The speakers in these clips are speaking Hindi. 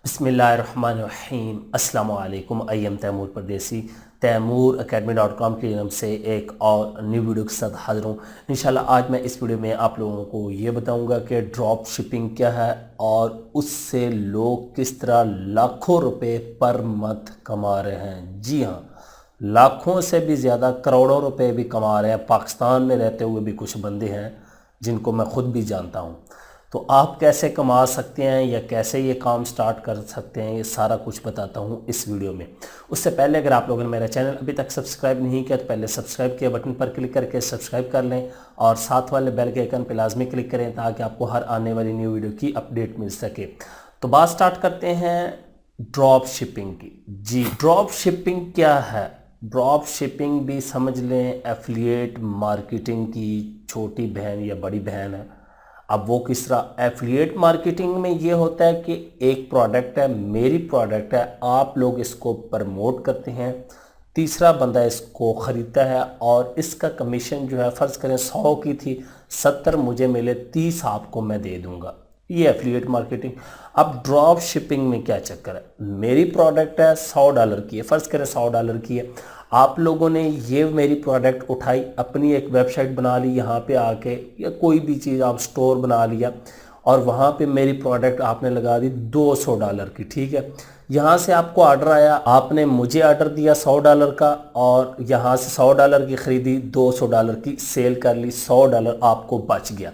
बिस्मिल्लाहिर्रहमानिर्रहीम अस्सलाम वालेकुम। आई एम तैमूर परदेसी तैमूर academy.com की तरफ से एक और न्यू वीडियो के साथ हाजिर हूँ। इंशाल्लाह आज मैं इस वीडियो में आप लोगों को ये बताऊंगा कि ड्रॉप शिपिंग क्या है और उससे लोग किस तरह लाखों रुपए पर मंथ कमा रहे हैं। जी हाँ, लाखों से भी ज़्यादा करोड़ों रुपए भी कमा रहे हैं। पाकिस्तान में रहते हुए भी कुछ बंदे हैं जिनको मैं ख़ुद भी जानता हूँ। तो आप कैसे कमा सकते हैं या कैसे ये काम स्टार्ट कर सकते हैं, ये सारा कुछ बताता हूँ इस वीडियो में। उससे पहले अगर आप लोगों ने मेरा चैनल अभी तक सब्सक्राइब नहीं किया तो पहले सब्सक्राइब के बटन पर क्लिक करके सब्सक्राइब कर लें और साथ वाले बेल के आइकन पर लाजमी क्लिक करें ताकि आपको हर आने वाली न्यू वीडियो की अपडेट मिल सके। तो बात स्टार्ट करते हैं ड्रॉप शिपिंग की। जी, ड्रॉप शिपिंग क्या है? ड्रॉप शिपिंग भी समझ लें एफिलिएट मार्केटिंग की छोटी बहन या बड़ी बहन है। अब वो किस तरह? एफिलिएट मार्केटिंग में ये होता है कि एक प्रोडक्ट है, मेरी प्रोडक्ट है, आप लोग इसको प्रमोट करते हैं, तीसरा बंदा इसको ख़रीदता है और इसका कमीशन जो है फ़र्ज़ करें 100 की थी, 70 मुझे मिले, 30 आपको मैं दे दूंगा। ये एफिलिएट मार्केटिंग। अब ड्रॉप शिपिंग में क्या चक्कर है? मेरी प्रोडक्ट है $100 की है, फ़र्ज़ करें $100 की है। आप लोगों ने ये मेरी प्रोडक्ट उठाई, अपनी एक वेबसाइट बना ली, यहाँ पे आके या कोई भी चीज़ आप स्टोर बना लिया और वहाँ पे मेरी प्रोडक्ट आपने लगा दी $200 की। ठीक है, यहाँ से आपको ऑर्डर आया, आपने मुझे ऑर्डर दिया $100 का और यहाँ से $100 की ख़रीदी, $200 की सेल कर ली, $100 आपको बच गया।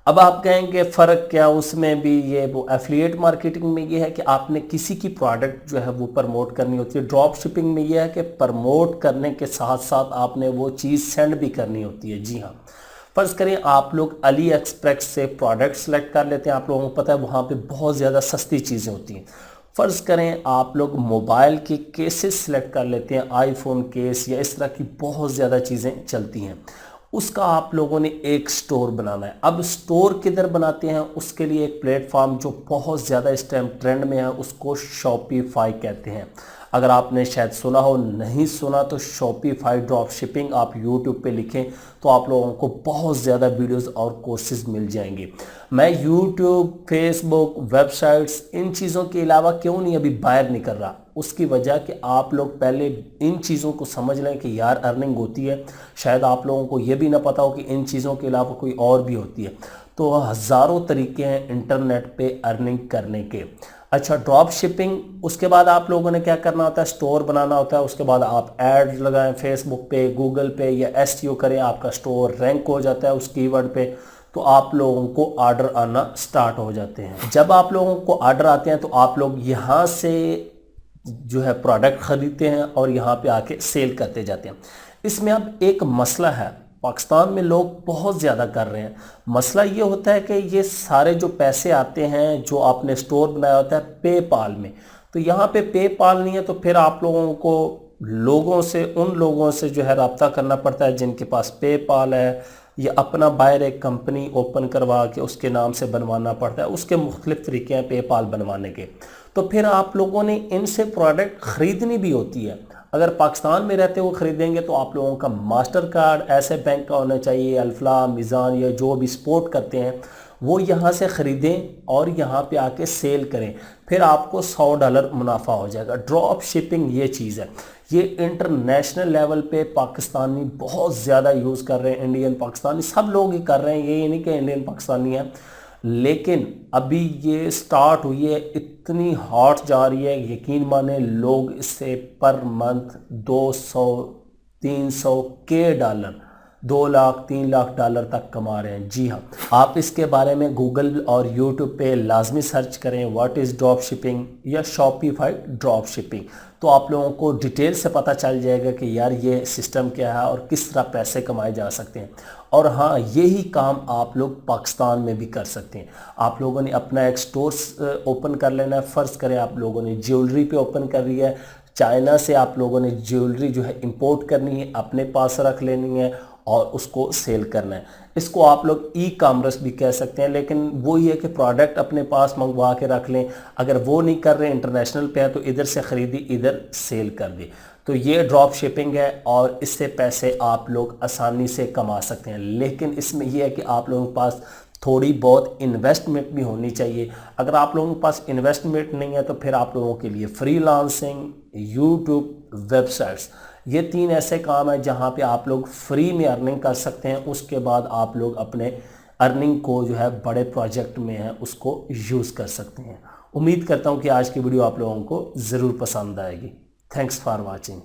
अब आप कहेंगे फ़र्क क्या? उसमें भी ये वो एफिलिएट मार्केटिंग में ये है कि आपने किसी की प्रोडक्ट जो है वो प्रमोट करनी होती है। ड्रॉप शिपिंग में ये है कि प्रमोट करने के साथ साथ आपने वो चीज़ सेंड भी करनी होती है। जी हाँ, फ़र्ज़ करें आप लोग अली एक्सप्रेस से प्रोडक्ट सेलेक्ट कर लेते हैं। आप लोगों को पता है वहाँ पे बहुत ज़्यादा सस्ती चीज़ें होती हैं। फ़र्ज़ करें आप लोग मोबाइल के केसेस सेलेक्ट कर लेते हैं, आईफोन केस या इस तरह की बहुत ज़्यादा चीज़ें चलती हैं। उसका आप लोगों ने एक स्टोर बनाना है। अब स्टोर किधर बनाते हैं? उसके लिए एक प्लेटफॉर्म जो बहुत ज़्यादा इस टाइम ट्रेंड में है, उसको शॉपिफाई कहते हैं। अगर आपने शायद सुना हो, नहीं सुना तो शॉपिफाई ड्रॉप शिपिंग आप यूट्यूब पे लिखें तो आप लोगों को बहुत ज़्यादा वीडियोस और कोर्सेज मिल जाएंगे। मैं यूट्यूब, फेसबुक, वेबसाइट्स, इन चीज़ों के अलावा क्यों नहीं अभी बाहर निकल रहा? उसकी वजह कि आप लोग पहले इन चीज़ों को समझ लें कि यार अर्निंग होती है। शायद आप लोगों को ये भी ना पता हो कि इन चीज़ों के अलावा कोई और भी होती है। तो हज़ारों तरीके हैं इंटरनेट पे अर्निंग करने के। अच्छा, ड्रॉप शिपिंग, उसके बाद आप लोगों ने क्या करना होता है? स्टोर बनाना होता है। उसके बाद आप एड लगाएं फेसबुक पे, गूगल पे या एसईओ करें, आपका स्टोर रैंक हो जाता है उस कीवर्ड पे, तो आप लोगों को ऑर्डर आना स्टार्ट हो जाते हैं। जब आप लोगों को ऑर्डर आते हैं तो आप लोग यहाँ से जो है प्रोडक्ट ख़रीदते हैं और यहाँ पे आके सेल करते जाते हैं। इसमें अब एक मसला है, पाकिस्तान में लोग बहुत ज़्यादा कर रहे हैं। मसला ये होता है कि ये सारे जो पैसे आते हैं जो आपने स्टोर बनाया होता है पेपाल में, तो यहाँ पे पेपाल नहीं है, तो फिर आप लोगों को उन लोगों से जो है रब्ता करना पड़ता है जिनके पास पेपाल है, या अपना बाहर एक कंपनी ओपन करवा के उसके नाम से बनवाना पड़ता है। उसके मुख्तलिफ तरीके हैं पेपाल बनवाने के। तो फिर आप लोगों ने इनसे प्रोडक्ट ख़रीदनी भी होती है। अगर पाकिस्तान में रहते हुए ख़रीदेंगे तो आप लोगों का मास्टर कार्ड ऐसे बैंक का होना चाहिए, अल्फला, मिज़ान या जो भी सपोर्ट करते हैं वो यहाँ से ख़रीदें और यहाँ पे आके सेल करें, फिर आपको $100 मुनाफा हो जाएगा। ड्रॉप शिपिंग ये चीज़ है, ये इंटरनेशनल लेवल पे पाकिस्तानी बहुत ज़्यादा यूज़ कर रहे हैं। इंडियन पाकिस्तानी सब लोग ही कर रहे हैं, ये नहीं कि इंडियन पाकिस्तानी है, लेकिन अभी ये स्टार्ट हुई है, इतनी हॉट जा रही है, यकीन माने लोग इससे पर मंथ 200-300 के डॉलर, 2 लाख 3 लाख डॉलर तक कमा रहे हैं। जी हाँ, आप इसके बारे में गूगल और यूट्यूब पे लाजमी सर्च करें व्हाट इज़ ड्रॉप शिपिंग या शॉपिफाई ड्रॉप शिपिंग, तो आप लोगों को डिटेल से पता चल जाएगा कि यार ये सिस्टम क्या है और किस तरह पैसे कमाए जा सकते हैं। और हाँ, यही काम आप लोग पाकिस्तान में भी कर सकते हैं। आप लोगों ने अपना एक स्टोर ओपन कर लेना है। फ़र्ज़ करें आप लोगों ने ज्वेलरी पे ओपन कर लिया है, चाइना से आप लोगों ने ज्वेलरी जो है इंपोर्ट करनी है, अपने पास रख लेनी है और उसको सेल करना है। इसको आप लोग ई कॉमर्स भी कह सकते हैं, लेकिन वो ये है कि प्रोडक्ट अपने पास मंगवा के रख लें। अगर वो नहीं कर रहे, इंटरनेशनल पे है, तो इधर से ख़रीदी इधर सेल कर दी। तो ये ड्रॉप शिपिंग है और इससे पैसे आप लोग आसानी से कमा सकते हैं। लेकिन इसमें यह है कि आप लोगों के पास थोड़ी बहुत इन्वेस्टमेंट भी होनी चाहिए। अगर आप लोगों के पास इन्वेस्टमेंट नहीं है तो फिर आप लोगों के लिए फ्रीलांसिंग, यूट्यूब, वेबसाइट्स, ये 3 ऐसे काम है जहां पे आप लोग फ्री में अर्निंग कर सकते हैं। उसके बाद आप लोग अपने अर्निंग को जो है बड़े प्रोजेक्ट में है उसको यूज़ कर सकते हैं। उम्मीद करता हूं कि आज की वीडियो आप लोगों को ज़रूर पसंद आएगी। Thanks for watching.